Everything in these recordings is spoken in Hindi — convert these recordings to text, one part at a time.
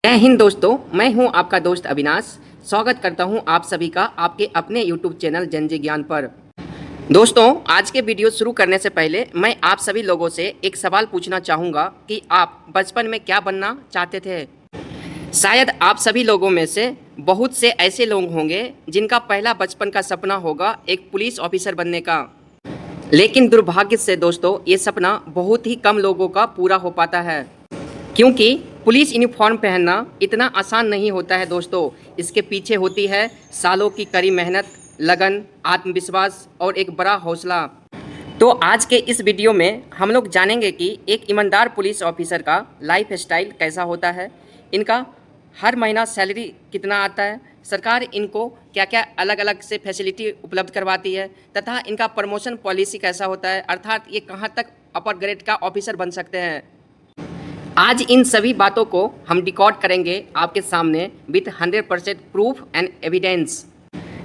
जय हिंद दोस्तों, मैं हूं आपका दोस्त अविनाश। स्वागत करता हूं आप सभी का आपके अपने YouTube चैनल जनजी ज्ञान पर। दोस्तों, आज के वीडियो शुरू करने से पहले मैं आप सभी लोगों से एक सवाल पूछना चाहूँगा कि आप बचपन में क्या बनना चाहते थे। शायद आप सभी लोगों में से बहुत से ऐसे लोग होंगे जिनका पहला बचपन का सपना होगा एक पुलिस ऑफिसर बनने का। लेकिन दुर्भाग्य से दोस्तों, ये सपना बहुत ही कम लोगों का पूरा हो पाता है, क्योंकि पुलिस यूनिफॉर्म पहनना इतना आसान नहीं होता है दोस्तों। इसके पीछे होती है सालों की कड़ी मेहनत, लगन, आत्मविश्वास और एक बड़ा हौसला। तो आज के इस वीडियो में हम लोग जानेंगे कि एक ईमानदार पुलिस ऑफिसर का लाइफ स्टाइल कैसा होता है, इनका हर महीना सैलरी कितना आता है, सरकार इनको क्या क्या अलग अलग से फैसिलिटी उपलब्ध करवाती है, तथा इनका प्रमोशन पॉलिसी कैसा होता है, अर्थात ये कहाँ तक अपर ग्रेड का ऑफिसर बन सकते हैं। आज इन सभी बातों को हम रिकॉर्ड करेंगे आपके सामने विथ 100% प्रूफ एंड एविडेंस।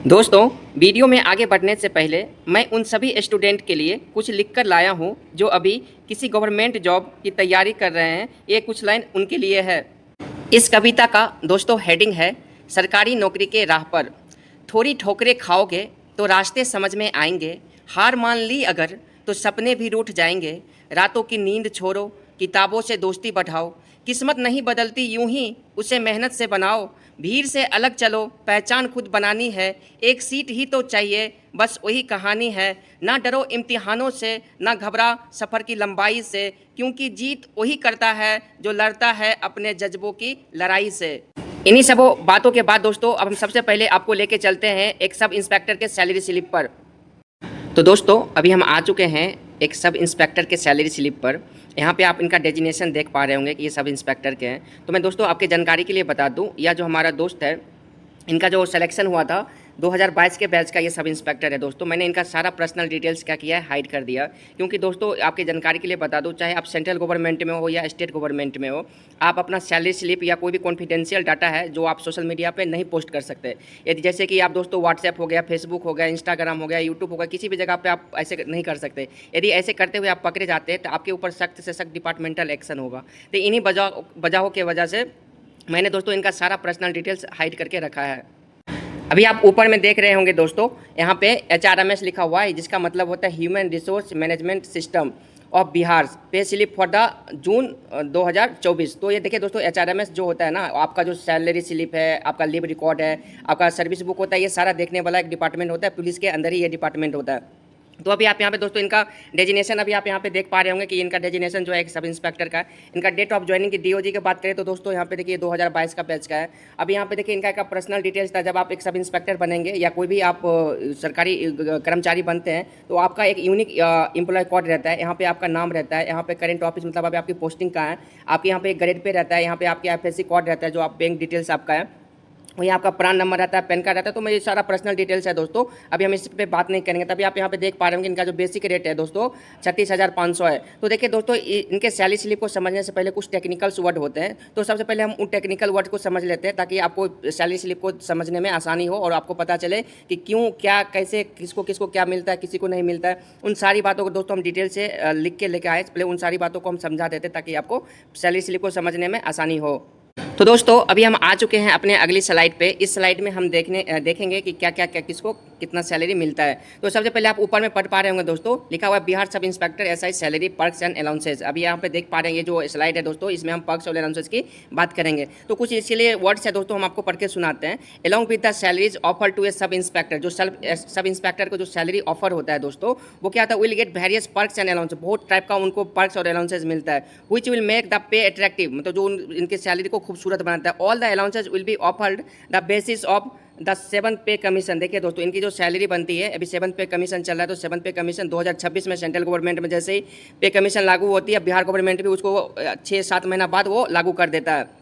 दोस्तों, वीडियो में आगे बढ़ने से पहले मैं उन सभी स्टूडेंट के लिए कुछ लिख कर लाया हूं जो अभी किसी गवर्नमेंट जॉब की तैयारी कर रहे हैं। ये कुछ लाइन उनके लिए है। इस कविता का दोस्तों हेडिंग है सरकारी नौकरी के राह पर। थोड़ी ठोकरें खाओगे तो रास्ते समझ में आएंगे, हार मान ली अगर तो सपने भी रूठ जाएंगे। रातों की नींद छोड़ो, किताबों से दोस्ती बढ़ाओ, किस्मत नहीं बदलती यूं ही उसे मेहनत से बनाओ। भीड़ से अलग चलो, पहचान खुद बनानी है, एक सीट ही तो चाहिए, बस वही कहानी है। ना डरो इम्तिहानों से, ना घबरा सफ़र की लंबाई से, क्योंकि जीत वही करता है जो लड़ता है अपने जज्बों की लड़ाई से। इन्हीं सब बातों के बाद दोस्तों, अब हम सबसे पहले आपको लेके चलते हैं एक सब इंस्पेक्टर के सैलरी स्लिप पर। तो दोस्तों, अभी हम आ चुके हैं एक सब इंस्पेक्टर के सैलरी स्लिप पर। यहाँ पे आप इनका डेजिग्नेशन देख पा रहे होंगे कि ये सब इंस्पेक्टर के हैं। तो मैं दोस्तों आपके जानकारी के लिए बता दूँ, यह जो हमारा दोस्त है, इनका जो सिलेक्शन हुआ था 2022 के बैच का ये सब इंस्पेक्टर है दोस्तों। मैंने इनका सारा पर्सनल डिटेल्स क्या किया है, हाइड कर दिया, क्योंकि दोस्तों आपकी जानकारी के लिए बता दूं, चाहे आप सेंट्रल गवर्नमेंट में हो या स्टेट गवर्नमेंट में हो, आप अपना सैलरी स्लिप या कोई भी कॉन्फिडेंशियल डाटा है जो आप सोशल मीडिया पे नहीं पोस्ट कर सकते। यदि जैसे कि आप दोस्तों व्हाट्सएप हो गया, फेसबुक हो गया, इंस्टाग्राम हो गया, यूट्यूब हो गया, किसी भी जगह पर आप ऐसे नहीं कर सकते। यदि ऐसे करते हुए आप पकड़े जाते हैं तो आपके ऊपर सख्त से सख्त डिपार्टमेंटल एक्शन होगा। तो इन्हीं वजहों की वजह से मैंने दोस्तों इनका सारा पर्सनल डिटेल्स हाइड करके रखा है। अभी आप ऊपर में देख रहे होंगे दोस्तों, यहाँ पे HRMS लिखा हुआ है, जिसका मतलब होता है human resource management system of Bihar, pay slip for the June 2024। तो ये देखिए दोस्तों, HRMS जो होता है ना, आपका जो सैलरी स्लिप है, आपका लीव रिकॉर्ड है, आपका सर्विस बुक होता है, ये सारा देखने वाला एक डिपार्टमेंट होता है। पुलिस के अंदर ही ये डिपार्टमेंट होता है। तो अभी आप यहाँ पे दोस्तों इनका डेजिग्नेशन अभी आप यहाँ पे देख पा रहे होंगे कि इनका डेजिग्नेशन जो है एक सब इंस्पेक्टर का है। इनका डेट ऑफ ज्वाइनिंग की DOG की बात करें तो दोस्तों यहाँ पे देखिए 2022 का बैच का है। अभी यहाँ पे देखिए इनका एक पर्सनल डिटेल्स था। जब आप एक सब इंस्पेक्टर बनेंगे या कोई भी आप सरकारी कर्मचारी बनते हैं तो आपका एक यूनिक एम्प्लॉय कोड रहता है। यहाँ पे आपका नाम रहता है, यहाँ पे करेंट ऑफिस मतलब अभी आपकी पोस्टिंग कहाँ है, आपके यहाँ पे एक ग्रेड पे रहता है, यहाँ पे आपके FSC कोड रहता है, जो आप बैंक डिटेल्स आपका है, वहीं आपका प्रान नंबर रहता है, पैन कार्ड रहता है। तो मेरी सारा पर्सनल डिटेल्स है दोस्तों, अभी हम इस पे बात नहीं करेंगे। तभी आप यहाँ पे देख पा रहे होंगे इनका जो बेसिक रेट है दोस्तों 36,500 है। तो देखिए दोस्तों, इनके सैलरी स्लिप को समझने से पहले कुछ टेक्निकल्स वर्ड होते हैं। तो सबसे पहले हम उन टेक्निकल वर्ड को समझ लेते हैं ताकि आपको सैलरी स्लिप को समझने में आसानी हो और आपको पता चले कि क्यों, क्या, कैसे, किसको किसको क्या मिलता है, किसी को नहीं मिलता है। उन सारी बातों को दोस्तों हम डिटेल से लिख के लेके आए। पहले उन सारी बातों को हम समझा देते ताकि आपको सैलरी स्लिप को समझने में आसानी हो। तो दोस्तों, अभी हम आ चुके हैं अपने अगली स्लाइड पे। इस स्लाइड में हम देखेंगे कि क्या क्या क्या किसको कितना सैलरी मिलता है। तो सबसे पहले आप ऊपर में पढ़ पा रहे होंगे दोस्तों, लिखा हुआ है Bihar sub inspector SI salary, perks and allowances. अभी यहाँ पे देख पा रहे हैं, ये जो स्लाइड है दोस्तों, इसमें हम पर्क्स और अलाउंसेज की बात करेंगे। तो कुछ इसलिए वर्ड्स है दोस्तों, हम आपको पढ़ के सुनाते हैं। Along with the salaries offer to a sub inspector, जो सब इंस्पेक्टर को जो सैलरी ऑफर होता है दोस्तों, वो क्या होता है, will get various perks and allowances. बहुत टाइप का उनको पर्क्स और अलाउंसेज मिलता है, which will make the pay attractive, मतलब जो इनके सैलरी को खूबसूरत बनाता है। All the allowances will be offered the basis of the 7th पे कमीशन। देखिए दोस्तों, इनकी जो सैलरी बनती है, अभी 7th पे कमीशन चल रहा है। तो 7th पे कमीशन 2026 में सेंट्रल गवर्नमेंट में जैसे ही पे कमीशन लागू होती है, बिहार गवर्नमेंट भी उसको 6-7 महीना बाद वो लागू कर देता है।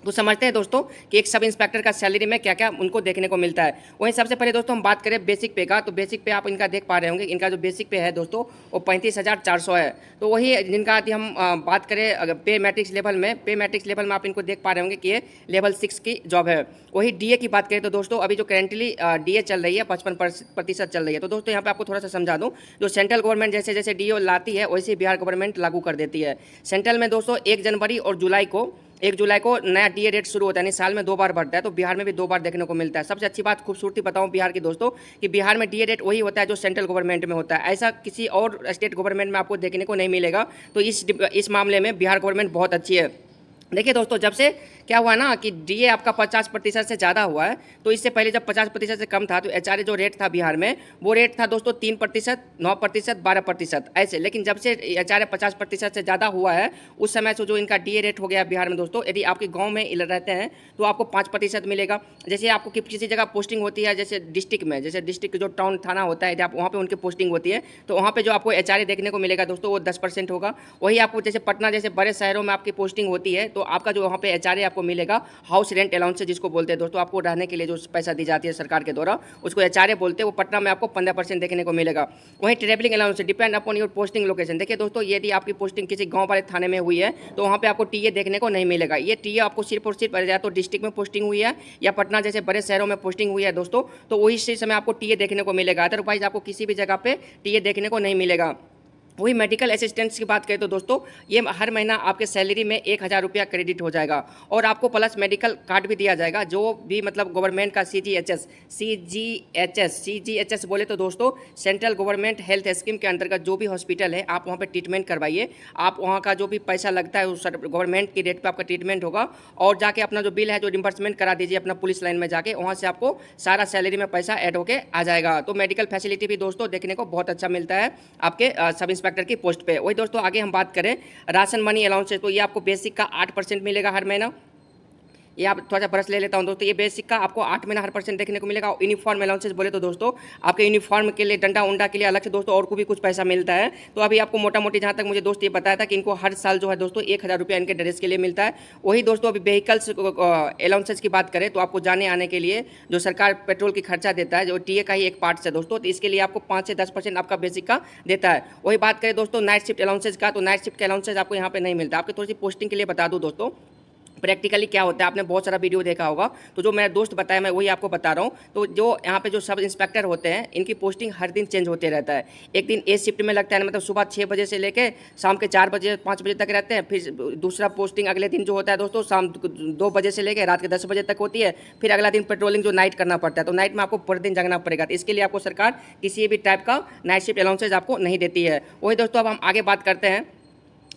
तो समझते हैं दोस्तों कि एक सब इंस्पेक्टर का सैलरी में क्या क्या उनको देखने को मिलता है। वहीं सबसे पहले दोस्तों हम बात करें बेसिक पे का, तो बेसिक पे आप इनका देख पा रहे होंगे, इनका जो बेसिक पे है दोस्तों वो 35,400 है। तो वही जिनका यदि हम बात करें अगर पे मैट्रिक्स लेवल में आप इनको देख पा रहे होंगे कि ये लेवल 6 की जॉब है। वही DA की बात करें तो दोस्तों अभी जो करेंटली DA चल रही है 55% चल रही है। तो दोस्तों यहाँ पे आपको थोड़ा सा समझा दूँ, जो सेंट्रल गवर्नमेंट जैसे जैसे DA लाती है वैसे बिहार गवर्नमेंट लागू कर देती है। सेंट्रल में दोस्तों 1 जनवरी और जुलाई को 1 जुलाई को नया डीए रेट शुरू होता है, यानी साल में 2 बार बढ़ता है, तो बिहार में भी 2 बार देखने को मिलता है। सबसे अच्छी बात खूबसूरती बताऊं बिहार की दोस्तों कि बिहार में डीए रेट वही होता है जो सेंट्रल गवर्नमेंट में होता है, ऐसा किसी और स्टेट गवर्नमेंट में आपको देखने को नहीं मिलेगा। तो इस मामले में बिहार गवर्नमेंट बहुत अच्छी है। देखिए दोस्तों, जब से क्या हुआ ना कि डीए आपका 50% से ज़्यादा हुआ है, तो इससे पहले जब 50% से कम था तो एचआरए जो रेट था बिहार में, वो रेट था दोस्तों 3%, 9%, 12% ऐसे। लेकिन जब से एचआरए 50% से ज़्यादा हुआ है, उस समय से जो इनका डीए रेट हो गया बिहार में दोस्तों, यदि आपके गाँव में रहते हैं तो आपको 5% मिलेगा। जैसे आपको किसी जगह पोस्टिंग होती है, जैसे डिस्ट्रिक्ट में, जैसे डिस्ट्रिक्ट जो टाउन थाना होता है, यदि आप वहाँ पर उनकी पोस्टिंग होती है, तो वहाँ पर जो आपको एचआरए देखने को मिलेगा दोस्तों, वो 10% होगा। वही आपको जैसे पटना जैसे बड़े शहरों में आपकी पोस्टिंग होती है, तो आपका वहाँ पे एचआरए आपको मिलेगा हाउस रेंट अलाउंस जिसको बोलते हैं दोस्तों, आपको रहने के लिए जो पैसा दी जाती है सरकार के द्वारा, उसको एचआरए बोलते हैं। वो पटना में आपको 15% देखने को मिलेगा। वहीं travelling allowance depend upon your posting location. देखिए दोस्तों, यदि आपकी पोस्टिंग किसी गांव वाले थाने में हुई है तो वहाँ पे आपको टीए देखने को नहीं मिलेगा। ये टीए आपको सिर्फ और सिर्फ या तो डिस्ट्रिक्ट में पोस्टिंग हुई है या पटना जैसे बड़े शहरों में पोस्टिंग हुई है दोस्तों, तो वही समय आपको टीए देखने को मिलेगा। अदरवाइज आपको किसी भी जगह पे टीए देखने को नहीं मिलेगा। वही मेडिकल असिस्टेंट्स की बात करें तो दोस्तों, ये हर महीना आपके सैलरी में 1,000 रुपया क्रेडिट हो जाएगा और आपको प्लस मेडिकल कार्ड भी दिया जाएगा, जो भी मतलब गवर्नमेंट का सीजीएचएस बोले तो दोस्तों सेंट्रल गवर्नमेंट हेल्थ स्कीम के अंतर्गत जो भी हॉस्पिटल है आप वहाँ पर ट्रीटमेंट करवाइए। आप वहाँ का जो भी पैसा लगता है उस गवर्नमेंट की रेट पर आपका ट्रीटमेंट होगा और जाके अपना जो बिल है जो रिम्बर्समेंट करा दीजिए अपना पुलिस लाइन में जाके, वहाँ से आपको सारा सैलरी में पैसा ऐड होके आ जाएगा। तो मेडिकल फैसिलिटी भी दोस्तों देखने को बहुत अच्छा मिलता है आपके सब इंस्पेक्टर की पोस्ट पे। वही दोस्तों आगे हम बात करें राशन मनी अलाउंस, तो ये आपको बेसिक का 8% मिलेगा हर महीना। ये आप थोड़ा सा ब्रश ले लेता हूँ दोस्तों, ये बेसिक का आपको 8 महीना हर % देखने को मिलेगा। यूनिफॉर्म अलाउंसेस बोले तो दोस्तों आपके यूनिफॉर्म के लिए, डंडा उंडा के लिए अलग से दोस्तों और को भी कुछ पैसा मिलता है। तो अभी आपको मोटा मोटी जहाँ तक मुझे दोस्त ये बताया था कि इनको हर साल जो है दोस्तों 1,000 रुपया इनके ड्रेस के लिए मिलता है। वही दोस्तों अभी व्हीकल्स अलाउंसेस की बात करें तो आपको जाने आने के लिए जो सरकार पेट्रोल की खर्चा देता है, जो टीए का ही एक पार्ट है दोस्तों, तो इसके लिए आपको 5 से 10% आपका बेसिक का देता है। वही बात करें दोस्तों नाइट शिफ्ट अलाउंसेस का, तो नाइट शिफ्ट के अलाउंसेस आपको यहाँ पे नहीं मिलता। आपकी थोड़ी सी पोस्टिंग के लिए बता दूँ दोस्तों, प्रैक्टिकली क्या होता है, आपने बहुत सारा वीडियो देखा होगा, तो जो मेरा दोस्त बताया मैं वही आपको बता रहा हूँ। तो जो यहाँ पे जो सब इंस्पेक्टर होते हैं इनकी पोस्टिंग हर दिन चेंज होते रहता है। एक दिन ए शिफ्ट में लगता है, मतलब सुबह 6 बजे से लेके शाम के 4 बजे 5 बजे तक रहते हैं। फिर दूसरा पोस्टिंग अगले दिन जो होता है दोस्तों शाम 2 बजे से लेकर रात के 10 बजे तक होती है। फिर अगला दिन पेट्रोलिंग जो नाइट करना पड़ता है, तो नाइट में आपको पूरे दिन जगना पड़ेगा। तो इसके लिए आपको सरकार किसी भी टाइप का नाइट शिफ्ट अलाउंसेज आपको नहीं देती है। वही दोस्तों अब हम आगे बात करते हैं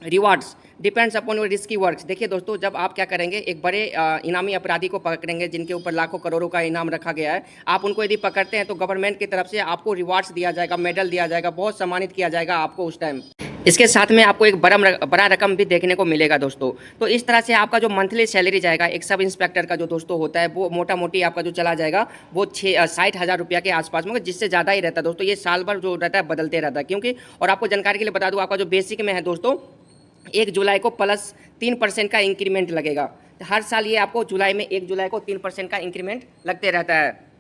rewards depends upon your risky works. देखिए दोस्तों, जब आप क्या करेंगे, एक बड़े इनामी अपराधी को पकड़ेंगे जिनके ऊपर लाखों करोड़ों का इनाम रखा गया है, आप उनको यदि पकड़ते हैं तो गवर्नमेंट की तरफ से आपको रिवार्ड्स दिया जाएगा, मेडल दिया जाएगा, बहुत सम्मानित किया जाएगा आपको उस टाइम। इसके साथ में आपको एक बड़ा रकम भी देखने को मिलेगा दोस्तों। तो इस तरह से आपका जो मंथली सैलरी जाएगा एक सब इंस्पेक्टर का जो दोस्तों होता है, वो मोटा मोटी आपका जो चला जाएगा वो 60,000 रुपया के आसपास में, जिससे ज़्यादा ही रहता है दोस्तों। ये साल भर जो रहता है बदलते रहता है, क्योंकि और आपको जानकारी के लिए बता दूँ, आपका जो बेसिक में है दोस्तों 1 जुलाई को प्लस 3% का इंक्रीमेंट लगेगा। हर साल ये आपको जुलाई में 1 जुलाई को 3% का इंक्रीमेंट लगते रहता है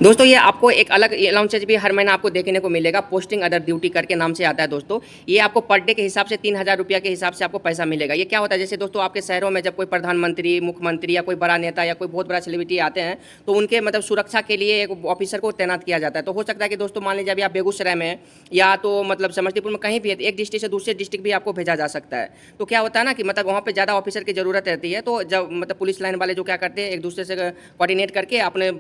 दोस्तों। ये आपको एक अलग अलाउंसेज भी हर महीना आपको देखने को मिलेगा, पोस्टिंग अदर ड्यूटी करके नाम से आता है दोस्तों। ये आपको पर डे के हिसाब से 3,000 रुपया के हिसाब से आपको पैसा मिलेगा। ये क्या होता है, जैसे दोस्तों आपके शहरों में जब कोई प्रधानमंत्री, मुख्यमंत्री या कोई बड़ा नेता या कोई बहुत बड़ा सेलिब्रिटी आते हैं, तो उनके मतलब सुरक्षा के लिए एक ऑफिसर को तैनात किया जाता है। तो हो सकता है कि दोस्तों मान लीजिए अभी आप बेगूसराय में या तो मतलब समस्तीपुर में कहीं भी है, एक डिस्ट्रिक्ट से दूसरे डिस्ट्रिक्ट भी आपको भेजा जा सकता है। तो क्या होता है ना कि मतलब वहाँ पर ज़्यादा ऑफिसर की ज़रूरत रहती है, तो जब मतलब पुलिस लाइन वाले जो क्या करते हैं एक दूसरे से कोऑर्डिनेट करके अपने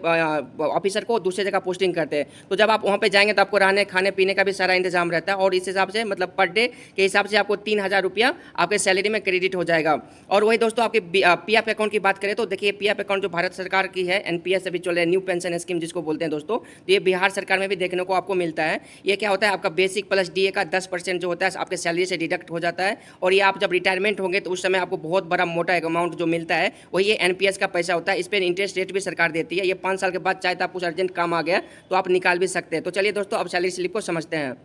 ऑफिसर को दूसरे जगह पोस्टिंग करते हैं। तो जब आप वहाँ पे जाएंगे तो आपको रहने खाने पीने का भी सारा इंतजाम रहता है और इस हिसाब से मतलब पर डे के हिसाब से आपको 3,000 रुपया आपके सैलरी में क्रेडिट हो जाएगा। और वही दोस्तों आपके पीएफ अकाउंट की बात करें तो देखिए पीएफ अकाउंट जो भारत सरकार की है, एनपीएस अभी चल रहा है, न्यू पेंशन स्कीम जिसको बोलते हैं दोस्तों, तो ये बिहार सरकार में भी देखने को आपको मिलता है। ये क्या होता है, आपका बेसिक प्लस डीए का 10% जो होता है आपके सैलरी से डिडक्ट हो जाता है। और ये आप जब रिटायरमेंट होंगे तो उस समय आपको बहुत बड़ा मोटा अमाउंट जो मिलता है वही ये एनपीएस का पैसा होता है। इस पर इंटरेस्ट रेट भी सरकार देती है। ये 5 साल के बाद चाहे तो आप कुछ अर्जेंट काम आ गया तो आप निकाल भी सकते हैं। तो चलिए दोस्तों अब सैलरी स्लिप को समझते हैं।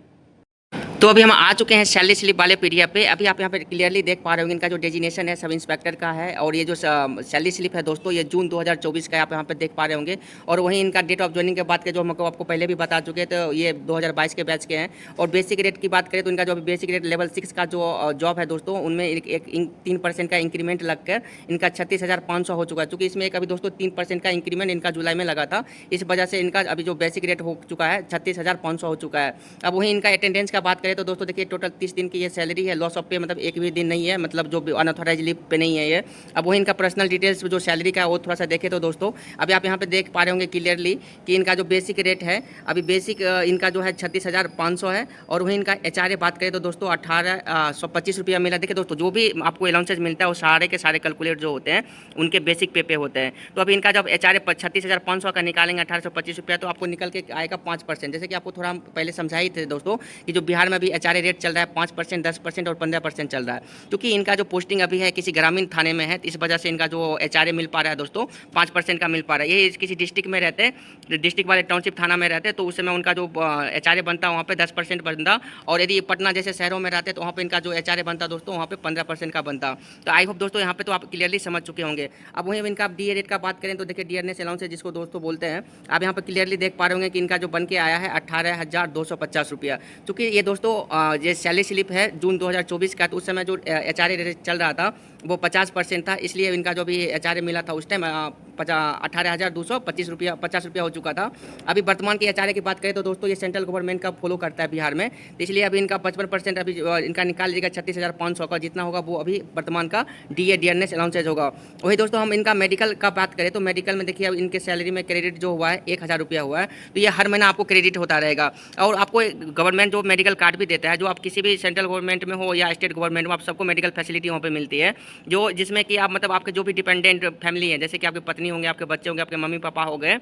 तो अभी हम आ चुके हैं सैलरी स्लिप वाले पीडीएफ पे। अभी आप यहाँ पे क्लियरली देख पा रहे होंगे इनका जो डेजिनेशन है सब इंस्पेक्टर का है। और ये जो सैलरी स्लिप है दोस्तों ये जून 2024 का आप यहाँ पे देख पा रहे होंगे। और वहीं इनका डेट ऑफ ज्वाइनिंग की बात करें जो हम आपको पहले भी बता चुके हैं, तो ये 2022 के बैच के हैं। और बेसिक रेट की बात करें तो इनका जो बेसिक रेट लेवल 6 का जो जॉब है दोस्तों उनमें एक 3% का इंक्रीमेंट लगकर इनका 36,500 हो चुका है। चूँकि इसमें एक अभी दोस्तों 3% का इंक्रीमेंट इनका जुलाई में लगा था, इस वजह से इनका अभी जो बेसिक रेट हो चुका है 36,500 हो चुका है। अब वहीं इनका अटेंडेंस का बात करें तो दोस्तों देखिए टोटल 30 दिन की ये सैलरी है, लॉस ऑफ पे मतलब एक भी दिन नहीं है, मतलब जो अनऑथराइज लीव पे नहीं है ये। अब वही इनका पर्सनल डिटेल्स जो सैलरी का है वो थोड़ा सा देखें तो दोस्तों अभी आप यहाँ पे देख पा रहे होंगे क्लियरली कि इनका जो बेसिक रेट है अभी बेसिक इनका जो है 36,500 है। और वहीं इनका HRA बात करें तो दोस्तों 1825 रुपया मिला। देखिए दोस्तों जो भी आपको अलाउंसेज मिलता है वो सारे के सारे कैलकुलेट जो होते हैं उनके बेसिक पे होते हैं। तो अभी इनका जब HRA 36,500 का निकालेंगे 1825 रुपया तो आपको निकल के आएगा 5%। जैसे कि आपको थोड़ा हम पहले समझा ही थे दोस्तों कि जो बिहार में भी HRA रेट चल रहा है 5%, 10% और 15% चल रहा है। क्योंकि इनका जो पोस्टिंग अभी है किसी ग्रामीण थाने में है, तो इस वजह से इनका जो HRA मिल पा रहा है दोस्तों 5% का मिल पा रहा है। ये किसी डिस्ट्रिक्ट में रहते हैं, डिस्ट्रिक्ट वाले टाउनशिप थाना में रहते हैं, तो उस समय उनका जो HRA बनता है वहाँ पे 10% बनता। और यदि पटना जैसे शहरों में रहते हैं तो वहाँ पे इनका जो HRA बनता दोस्तों वहाँ पे 15% का बनता। तो आई होप दोस्तों यहाँ पे तो आप क्लियरली समझ चुके होंगे। अब वहीं इनका DA रेट का बात करें तो देखिए डियरनेस अलाउंस जिसको दोस्तों बोलते हैं, आप यहाँ पे क्लियरली देख पा रहे होंगे कि इनका जो बन के आया है 18,250 रुपया। चूँकि ये दोस्तों ये सैलरी स्लिप है जून 2024 का, तो उस समय जो HRA रेट चल रहा था वो 50% था, इसलिए इनका जो भी HRA मिला था उस टाइम 18,225 रुपया 50 रुपया हो चुका था। अभी वर्तमान की HRA की बात करें तो दोस्तों ये सेंट्रल गवर्नमेंट का फॉलो करता है बिहार में, तो इसलिए अभी इनका 55% अभी इनका निकाल लीजिएगा 36,500 का, जितना होगा वो अभी वर्तमान का DA डियरनेस अलाउंसेज होगा। वही दोस्तों हम इनका मेडिकल का बात करें तो मेडिकल में देखिए अब इनके सैलरी में क्रेडिट जो हुआ है 1,000 रुपया हुआ है, तो ये हर महीना आपको क्रेडिट होता रहेगा। और आपको गवर्नमेंट जो मेडिकल कार्ड भी देता है, जो आप किसी भी सेंट्रल गवर्नमेंट में हो या स्टेट गवर्नमेंट में, आप सबको मेडिकल फैसिलिटी वहाँ पे मिलती है, जो जिसमें कि आप मतलब आपके जो भी डिपेंडेंट फैमिली है, जैसे कि आपकी पत्नी होंगे, आपके बच्चे होंगे, आपके मम्मी पापा हो गए,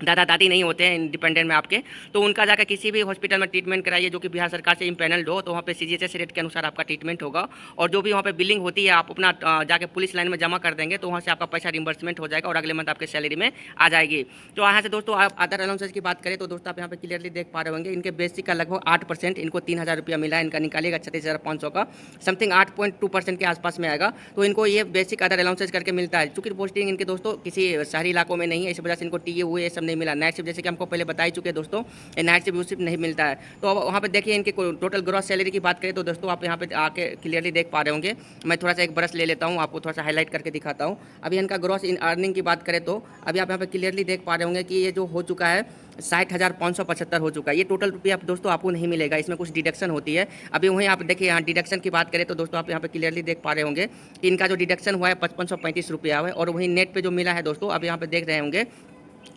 दादा दादी नहीं होते हैं इंडिपेंडेंट में आपके, तो उनका जाकर किसी भी हॉस्पिटल में ट्रीटमेंट कराइए जो कि बिहार सरकार से इम्पैनल्ड हो, तो वहाँ पे CGHS रेट के अनुसार आपका ट्रीटमेंट होगा। और जो भी वहाँ पे बिलिंग होती है आप अपना जाके पुलिस लाइन में जमा कर देंगे तो वहाँ से आपका पैसा रिम्बर्समेंट हो जाएगा और अगले मंथ आपके सैलरी में आ जाएगी। तो यहाँ से दोस्तों आप अदर अलाउंसेज की बात करें तो दोस्तों आप यहाँ पे क्लियरली देख पा रहे होंगे इनके बेसिक का लगभग 8%, इनको 3,000 रुपया मिला है, इनका निकालिएगा 36,500 का, समथिंग 8.2% के आसपास में आएगा। तो इनको ये बेसिक अदर अलाउंसेज करके मिलता है। चूँकि पोस्टिंग इनके दोस्तों किसी शहरी इलाकों में नहीं है, इस वजह से इनको टीए हुए ये सब नहीं मिला। नाइट शिफ्ट जैसे कि हमको पहले बता ही चुके दोस्तों, नाइट शिफ्ट शिफ्ट नहीं मिलता है। तो अब वहाँ पे देखिए इनके टोटल ग्रॉस सैलरी की बात करें तो दोस्तों आप यहाँ पे आके क्लियरली देख पा रहे होंगे। मैं थोड़ा सा एक ब्रश ले लेता हूँ, आपको थोड़ा सा हाईलाइट करके दिखाता हूँ। अभी इनका ग्रॉस इन अर्निंग की बात करें तो अभी आप यहाँ पे क्लियरली देख पा रहे होंगे कि ये जो हो चुका है 60,575 हो चुका है। ये टोटल रुपया आप दोस्तों आपको नहीं मिलेगा, इसमें कुछ डिडक्शन होती है। अभी वहीं आप देखिए यहाँ डिडक्शन की बात करें तो दोस्तों आप यहाँ पे क्लियरली देख पा रहे होंगे कि इनका जो डिडक्शन हुआ है 5535 रुपया है। और वहीं नेट पे जो मिला है दोस्तों आप यहाँ पे देख रहे होंगे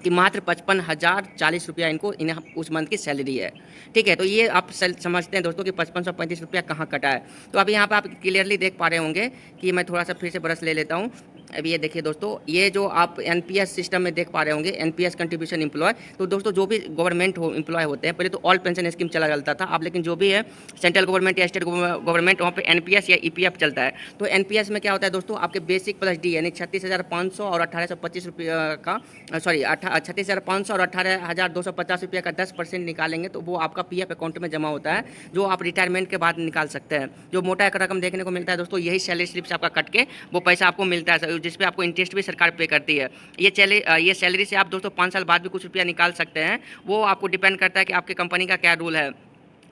कि मात्र 55,040 रुपया इनको उस मंथ की सैलरी है। ठीक है, तो ये आप समझते हैं दोस्तों कि 5535 रुपया कहाँ कटा है। तो अभी यहाँ पे आप क्लियरली देख पा रहे होंगे कि मैं थोड़ा सा फिर से ब्रश ले लेता हूँ। अभी ये देखिए दोस्तों, ये जो आप NPS सिस्टम में देख पा रहे होंगे, NPS कंट्रीब्यूशन एम्प्लॉय, तो दोस्तों जो भी गवर्नमेंट एम्प्लॉय होते हैं, पहले तो ऑल पेंशन स्कीम चला चलता था, अब लेकिन जो भी है सेंट्रल गवर्नमेंट या स्टेट गवर्नमेंट वहाँ पे NPS या EPF चलता है। तो NPS में क्या होता है दोस्तों, आपके बेसिक प्लस डी यानी 36,500 और 1825 रुपया का, सॉरी 36,500 और 18,250 रुपया का 10% निकालेंगे तो वो आपका PF अकाउंट में जमा होता है, जो आप रिटायरमेंट के बाद निकाल सकते हैं। जो मोटा एक रकम देखने को मिलता है दोस्तों, यही सैलरी स्लिप से आपका कट के वो पैसा आपको मिलता है, जिस पे आपको इंटरेस्ट भी सरकार पे करती है। ये सैलरी से आप दोस्तों 5 साल बाद भी कुछ रुपया निकाल सकते हैं, वो आपको डिपेंड करता है कि आपके कंपनी का क्या रूल है।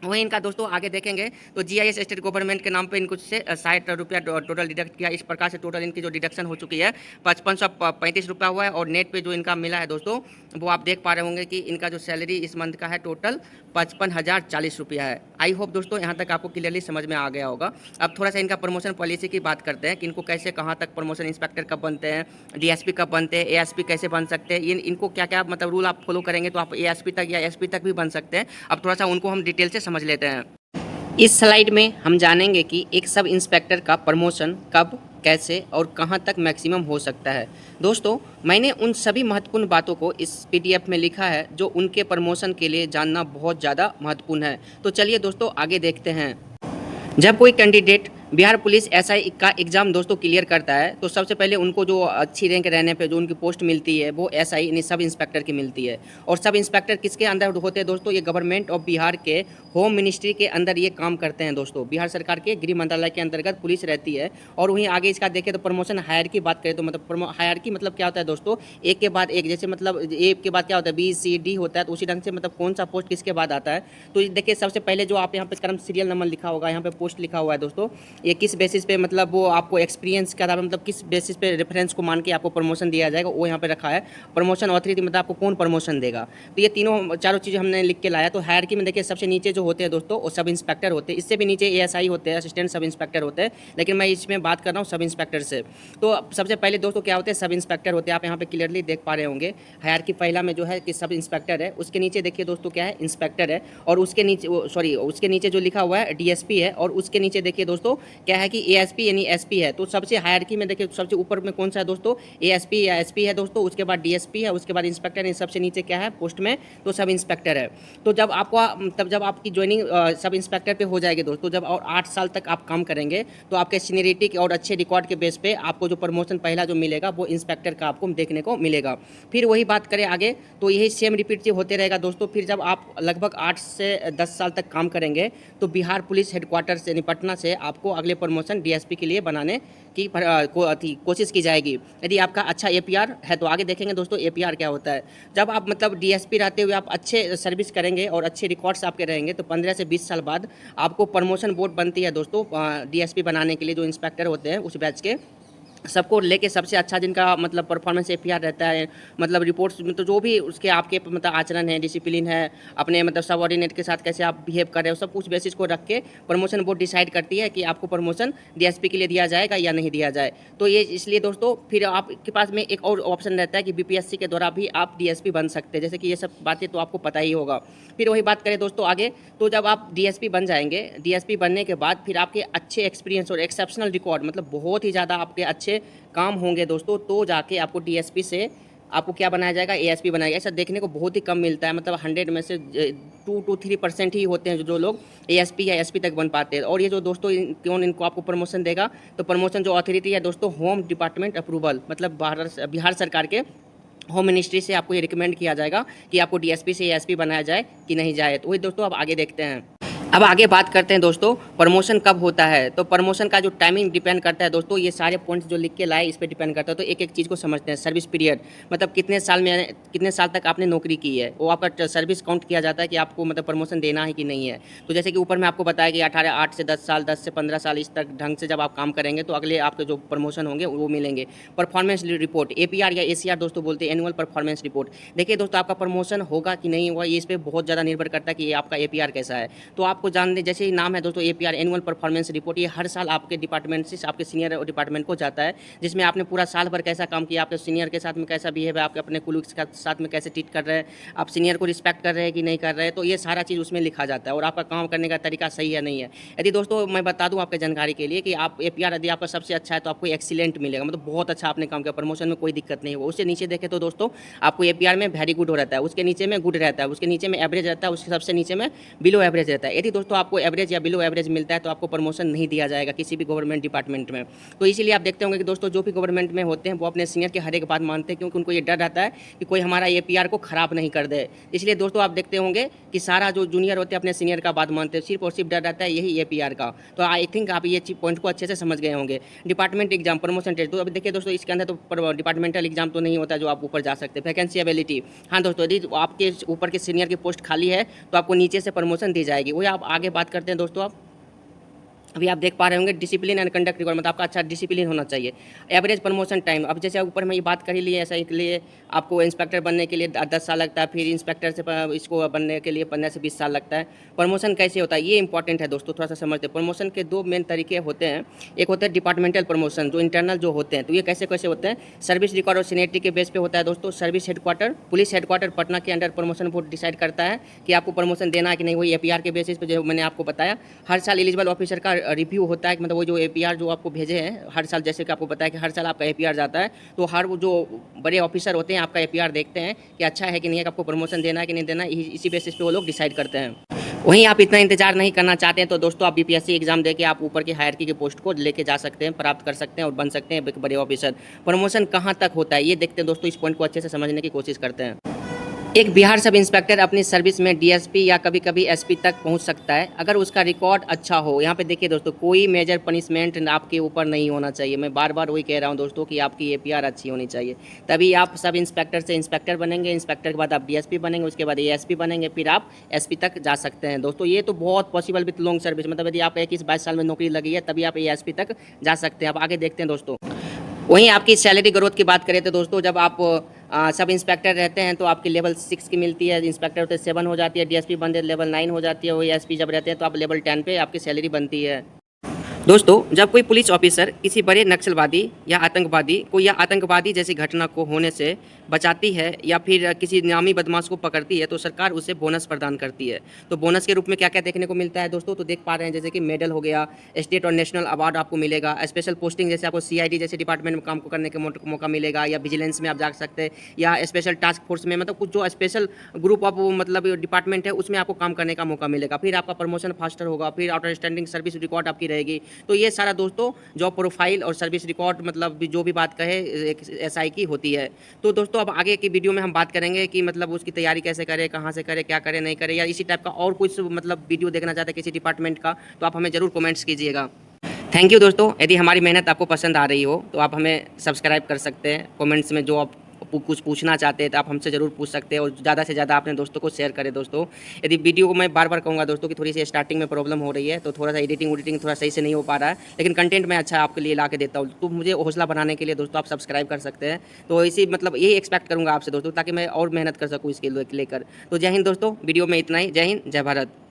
वहीं इनका दोस्तों आगे देखेंगे तो GIS स्टेट गवर्नमेंट के नाम पे इनको से 60 रुपया टोटल डिडक्ट किया। इस प्रकार से टोटल इनकी जो डिडक्शन हो चुकी है 5535 रुपया हुआ है। और नेट पे जो इनका मिला है दोस्तों वो आप देख पा रहे होंगे कि इनका जो सैलरी इस मंथ का है टोटल 55,040 रुपया है। आई होप दोस्तों यहाँ तक आपको क्लियरली समझ में आ गया होगा। अब थोड़ा सा इनका प्रमोशन पॉलिसी की बात करते हैं कि इनको कैसे कहाँ तक प्रमोशन, इंस्पेक्टर कब बनते हैं, DSP कब बनते हैं, ASP कैसे बन सकते हैं, इनको क्या क्या मतलब रूल आप फॉलो करेंगे तो आप ASP तक या SP तक भी बन सकते हैं। अब थोड़ा सा उनको हम डिटेल से समझ लेते हैं। इस स्लाइड में हम जानेंगे कि एक सब इंस्पेक्टर का प्रमोशन कब, कैसे और कहां तक मैक्सिमम हो सकता है। दोस्तों मैंने उन सभी महत्वपूर्ण बातों को इस PDF में लिखा है जो उनके प्रमोशन के लिए जानना बहुत ज़्यादा महत्वपूर्ण है। तो चलिए दोस्तों आगे देखते हैं। जब कोई कैंडिडेट बिहार पुलिस SI का एग्ज़ाम दोस्तों क्लियर करता है तो सबसे पहले उनको जो अच्छी रैंक रहने पे जो उनकी पोस्ट मिलती है वो SI यानी सब इंस्पेक्टर की मिलती है। और सब इंस्पेक्टर किसके अंदर होते हैं दोस्तों, ये गवर्नमेंट ऑफ बिहार के होम मिनिस्ट्री के अंदर ये काम करते हैं दोस्तों। बिहार सरकार के गृह मंत्रालय के अंतर्गत पुलिस रहती है। और वहीं आगे इसका देखें तो प्रमोशन हायर की बात करें तो मतलब हायर की मतलब क्या होता है दोस्तों, एक के बाद एक, जैसे मतलब ए के बाद क्या होता है B C D होता है, तो उसी ढंग से मतलब कौन सा पोस्ट किसके बाद आता है। तो देखिए सबसे पहले जो आप यहाँ पे क्रम सीरियल नंबर लिखा होगा, यहाँ पे पोस्ट लिखा हुआ है दोस्तों, ये किस बेसिस पे मतलब वो आपको एक्सपीरियंस के आधार पर मतलब किस बेसिस पे रेफरेंस को मान के आपको प्रमोशन दिया जाएगा वो यहाँ पे रखा है। प्रमोशन ऑथोरिटी मतलब आपको कौन प्रमोशन देगा, तो ये तीनों चारों चीज़ें हमने लिख के लाया। तो हायरार्की में देखिए सबसे नीचे जो होते हैं दोस्तों वो सब इंस्पेक्टर होते हैं, इससे भी नीचे एएसआई होते हैं, असिस्टेंट सब इंस्पेक्टर होते हैं, लेकिन मैं इसमें बात कर रहा हूँ सब इंस्पेक्टर से। तो सबसे पहले दोस्तों क्या होते हैं, सब इंस्पेक्टर होते हैं। आप यहाँ पे क्लियरली देख पा रहे होंगे हायरार्की पहला में जो है कि सब इंस्पेक्टर है, उसके नीचे देखिए दोस्तों क्या है, इंस्पेक्टर है, और उसके नीचे उसके नीचे जो लिखा हुआ है डीएसपी है, और उसके नीचे देखिए दोस्तों क्या है कि एएसपी यानी एसपी है। तो सबसे हायरार्की में देखिए सबसे ऊपर में कौन सा है दोस्तों, एएसपी या एसपी है दोस्तों, उसके बाद डीएसपी है, उसके बाद इंस्पेक्टर है, सबसे नीचे क्या है पोस्ट में, तो सब इंस्पेक्टर है। तो जब आपकी ज्वाइनिंग सब इंस्पेक्टर पे हो जाएगी दोस्तों, जब और 8 साल तक आप काम करेंगे तो आपके सीनियरिटी और अच्छे रिकॉर्ड के बेस पे आपको जो प्रमोशन पहला जो मिलेगा वो इंस्पेक्टर का आपको देखने को मिलेगा। फिर वही बात करें आगे तो यही सेम रिपीट होते रहेगा दोस्तों। फिर जब आप लगभग 8 से 10 साल तक काम करेंगे तो बिहार पुलिस हेडक्वार्टर से पटना से आपको अगले प्रमोशन डीएसपी के लिए बनाने की कोशिश की जाएगी। यदि आपका अच्छा एपीआर है तो आगे देखेंगे दोस्तों एपीआर क्या होता है। जब आप मतलब डीएसपी रहते हुए आप अच्छे सर्विस करेंगे और अच्छे रिकॉर्ड्स आपके रहेंगे तो 15 से 20 साल बाद आपको प्रमोशन बोर्ड बनती है दोस्तों डीएसपी बनाने के लिए। जो इंस्पेक्टर होते हैं उस बैच के सबको लेके सबसे अच्छा जिनका मतलब परफॉर्मेंस एपीआर रहता है, मतलब रिपोर्ट्स में तो जो भी उसके आपके मतलब आचरण है, डिसिप्लिन है, अपने मतलब सबऑर्डिनेट के साथ कैसे आप बिहेव कर रहे हो, सब कुछ बेसिस को रख के प्रमोशन बोर्ड डिसाइड करती है कि आपको प्रमोशन डीएसपी के लिए दिया जाएगा या नहीं दिया जाए। तो ये इसलिए दोस्तों फिर आपके पास में एक और ऑप्शन रहता है कि बीपीएससी के द्वारा भी आप डीएसपी बन सकते हैं, जैसे कि ये सब बातें तो आपको पता ही होगा। फिर वही बात करें दोस्तों आगे, तो जब आप डीएसपी बन जाएंगे, डीएसपी बनने के बाद फिर आपके अच्छे एक्सपीरियंस और एक्सेप्शनल रिकॉर्ड मतलब बहुत ही ज़्यादा आपके अच्छे काम होंगे दोस्तों, तो जाके आपको डीएसपी से आपको क्या बनाया जाएगा, एएसपी बनाया जाएगा। ऐसा देखने को बहुत ही कम मिलता है, मतलब 100 में से 2 to 3% ही होते हैं जो लोग एएसपी या एसपी तक बन पाते हैं। और ये जो दोस्तों कौन इनको आपको प्रमोशन देगा, तो प्रमोशन जो अथॉरिटी है दोस्तों होम डिपार्टमेंट अप्रूवल, मतलब बिहार सरकार के होम मिनिस्ट्री से आपको ये रिकमेंड किया जाएगा कि आपको डीएसपी से एएसपी बनाया जाए कि नहीं जाए। तो वही दोस्तों अब आगे देखते हैं। अब आगे बात करते हैं दोस्तों प्रमोशन कब होता है। तो प्रमोशन का जो टाइमिंग डिपेंड करता है दोस्तों, ये सारे पॉइंट्स जो लिख के लाए इस पर डिपेंड करता है। तो एक एक चीज़ को समझते हैं। सर्विस पीरियड मतलब कितने साल तक आपने नौकरी की है, वो आपका सर्विस काउंट किया जाता है कि आपको मतलब प्रमोशन देना है कि नहीं है। तो जैसे कि ऊपर में आपको बताया कि 8 से 10 साल, 10 से 15 साल इस तक ढंग से जब आप काम करेंगे तो अगले आपके जो प्रमोशन होंगे वो मिलेंगे। परफॉर्मेंस रिपोर्ट एपीआर या एसीआर दोस्तों बोलते हैं, एनुअल परफॉर्मेंस रिपोर्ट। देखिए दोस्तों आपका प्रमोशन होगा कि नहीं होगा ये इस पर बहुत ज़्यादा निर्भर करता है कि ये आपका एपीआर कैसा है। तो आपको जान दें, जैसे नाम है दोस्तों एपीआर एनुअल परफॉर्मेंस रिपोर्ट, ये हर साल आपके डिपार्टमेंट से आपके सीनियर डिपार्टमेंट को जाता है, जिसमें आपने पूरा साल भर कैसा काम किया, आपके सीनियर के साथ में कैसा बिहेव है, आपके अपने कुलीग्स के साथ में कैसे ट्रीट कर रहे हैं, आप सीनियर को रिस्पेक्ट कर रहे हैं कि नहीं कर रहे हैं। तो ये सारा चीज़ उसमें लिखा जाता है और आपका काम करने का तरीका सही है नहीं है। यदि दोस्तों मैं बता दूं आपके जानकारी के लिए कि आप एपीआर यदि आपका सबसे अच्छा है तो आपको एक्सीलेंट मिलेगा, मतलब बहुत अच्छा आपने काम किया, प्रमोशन में कोई दिक्कत नहीं होगा। उससे नीचे देखें तो दोस्तों आपको एपीआर में वेरी गुड हो रहता है, उसके नीचे में गुड रहता है, उसके नीचे में एवरेज रहता है, उसके सबसे नीचे में बिलो एवरेज रहता है। यदि दोस्तों आपको एवरेज या बिलो एवरेज मिलता है तो आपको प्रमोशन नहीं दिया जाएगा किसी भी गवर्नमेंट डिपार्टमेंट में। तो इसीलिए आप देखते होंगे कि दोस्तों जो भी गवर्नमेंट में होते हैं वो अपने सीनियर की हर एक बात मानते हैं, क्योंकि उनको ये डर रहता है कि कोई हमारा एपीआर को खराब नहीं कर दे। इसलिए दोस्तों आप देखते होंगे कि सारा जो जूनियर होते हैं अपने सीनियर का बात मानते हैं, सिर्फ और सिर्फ डर रहता है यही एपीआर का। तो आई थिंक आप ये पॉइंट को अच्छे से समझ गए होंगे। डिपार्टमेंट एग्जाम प्रमोशन टेस्ट, तो अभी देखिए दोस्तों इसके अंदर तो डिपार्टमेंटल एग्जाम तो नहीं होता जो आप ऊपर जा सकते। वैकेंसी एबिलिटी, हाँ दोस्तों यदि आपके ऊपर के सीनियर की पोस्ट खाली है तो आपको नीचे से प्रमोशन दी जाएगी। वही आप आगे बात करते हैं दोस्तों। आप अभी आप देख पा रहे होंगे डिसिप्लिन एंड कंडक्ट रिकॉर्ड, मतलब आपका अच्छा डिसिप्लिन होना चाहिए। एवरेज प्रमोशन टाइम, अब जैसे ऊपर में ये बात कर ही ली, ऐसा के लिए आपको इंस्पेक्टर बनने के लिए 10 साल लगता है, फिर इंस्पेक्टर से इसको बनने के लिए 15 से 20 साल लगता है। प्रमोशन कैसे होता है ये इंपॉर्टेंट है दोस्तों, थोड़ा सा समझते हैं। प्रमोशन के 2 मेन तरीके होते हैं। एक होता है डिपार्टमेंटल प्रमोशन, जो इंटरनल जो होते हैं, तो ये कैसे कैसे होते हैं, सर्विस रिकॉर्ड और सीनियरिटी के बेस पे होता है दोस्तों। Service headquarter police headquarter Patna के अंडर प्रमोशन बोर्ड डिसाइड करता है कि आपको प्रमोशन देना है कि नहीं। वही एपीआर के बेसिस पे जो मैंने आपको बताया। हर साल एलिजिबल ऑफिसर का रिव्यू होता है, मतलब वो जो एपीआर जो आपको भेजे हैं हर साल, जैसे कि आपको बताया कि हर साल आपका एपीआर जाता है, तो हर वो जो बड़े ऑफिसर होते हैं आपका एपीआर देखते हैं कि अच्छा है कि नहीं है, आपको प्रमोशन देना है कि नहीं देना, इसी बेसिस पे वो लोग डिसाइड करते हैं। वहीं आप इतना इंतजार नहीं करना चाहते हैं तो दोस्तों आप बीपीएससी एग्जाम देके आप ऊपर की हायरार्की की पोस्ट को लेके जा सकते हैं, प्राप्त कर सकते हैं और बन सकते हैं बड़े ऑफिसर। प्रमोशन कहाँ तक होता है ये देखते हैं दोस्तों, इस पॉइंट को अच्छे से समझने की कोशिश करते हैं। एक बिहार सब इंस्पेक्टर अपनी सर्विस में डीएसपी या कभी कभी एसपी तक पहुंच सकता है अगर उसका रिकॉर्ड अच्छा हो। यहाँ पे देखिए दोस्तों, कोई मेजर पनिशमेंट आपके ऊपर नहीं होना चाहिए। मैं बार बार वही कह रहा हूँ दोस्तों कि आपकी एपीआर अच्छी होनी चाहिए, तभी आप सब इंस्पेक्टर से इंस्पेक्टर बनेंगे, इंस्पेक्टर के बाद आप डीएसपी बनेंगे, उसके बाद एएसपी बनेंगे, फिर आप एसपी तक जा सकते हैं। दोस्तों ये तो बहुत पॉसिबल विथ लॉन्ग सर्विस, मतलब यदि आप 21-22 साल में नौकरी लगी है तभी आप एएसपी तक जा सकते हैं। अब आगे देखते हैं दोस्तों। वहीं आपकी सैलरी ग्रोथ की बात करें तो दोस्तों, जब आप सब इंस्पेक्टर रहते हैं तो आपकी लेवल 6 की मिलती है, इंस्पेक्टर होते 7 हो जाती है, डीएसपी बनते लेवल 9 हो जाती है, वही एसपी जब रहते हैं तो आप लेवल 10 पे आपकी सैलरी बनती है। दोस्तों जब कोई पुलिस ऑफिसर किसी बड़े नक्सलवादी या आतंकवादी जैसी घटना को होने से बचाती है या फिर किसी नामी बदमाश को पकड़ती है तो सरकार उसे बोनस प्रदान करती है। तो बोनस के रूप में क्या क्या देखने को मिलता है दोस्तों, तो देख पा रहे हैं जैसे कि मेडल हो गया, स्टेट और नेशनल अवार्ड आपको मिलेगा, स्पेशल पोस्टिंग जैसे आपको सीआईडी जैसे डिपार्टमेंट में काम को करने का मौका मिलेगा, या विजिलेंस में आप जा सकते हैं, या स्पेशल टास्क फोर्स में, मतलब कुछ जो स्पेशल ग्रुप ऑफ मतलब डिपार्टमेंट है उसमें आपको काम करने का मौका मिलेगा। फिर आपका प्रमोशन फास्टर होगा, फिर आउटस्टैंडिंग सर्विस रिकॉर्ड आपकी रहेगी। तो ये सारा दोस्तों जॉब प्रोफाइल और सर्विस रिकॉर्ड मतलब जो भी बात कहे एक एसआई की होती है। तो दोस्तों अब आगे की वीडियो में हम बात करेंगे कि मतलब उसकी तैयारी कैसे करें, कहाँ से करें, क्या करें नहीं करें, या इसी टाइप का और कुछ मतलब वीडियो देखना चाहते हैं किसी डिपार्टमेंट का तो आप हमें ज़रूर कमेंट्स कीजिएगा। थैंक यू दोस्तों। यदि हमारी मेहनत आपको पसंद आ रही हो तो आप हमें सब्सक्राइब कर सकते हैं। कमेंट्स में जो आप कुछ पूछना चाहते हैं तो आप हमसे ज़रूर पूछ सकते हैं, और ज़्यादा से ज़्यादा अपने दोस्तों को शेयर करें। दोस्तों यदि वीडियो को मैं बार बार कहूँगा दोस्तों कि थोड़ी सी स्टार्टिंग में प्रॉब्लम हो रही है, तो थोड़ा सा एडिटिंग थोड़ा सही से नहीं हो पा रहा है, लेकिन कंटेंट मैं अच्छा आपके लिए ला के देता हूँ। तो मुझे हौसला बनाने के लिए दोस्तों आप सब्सक्राइब कर सकते हैं। तो इसी मतलब यही एक्सपेक्ट करूँगा आपसे दोस्तों, ताकि मैं और मेहनत कर सकूँ इसके लेकर। तो जय हिंद दोस्तों, वीडियो में इतना ही। जय हिंद, जय भारत।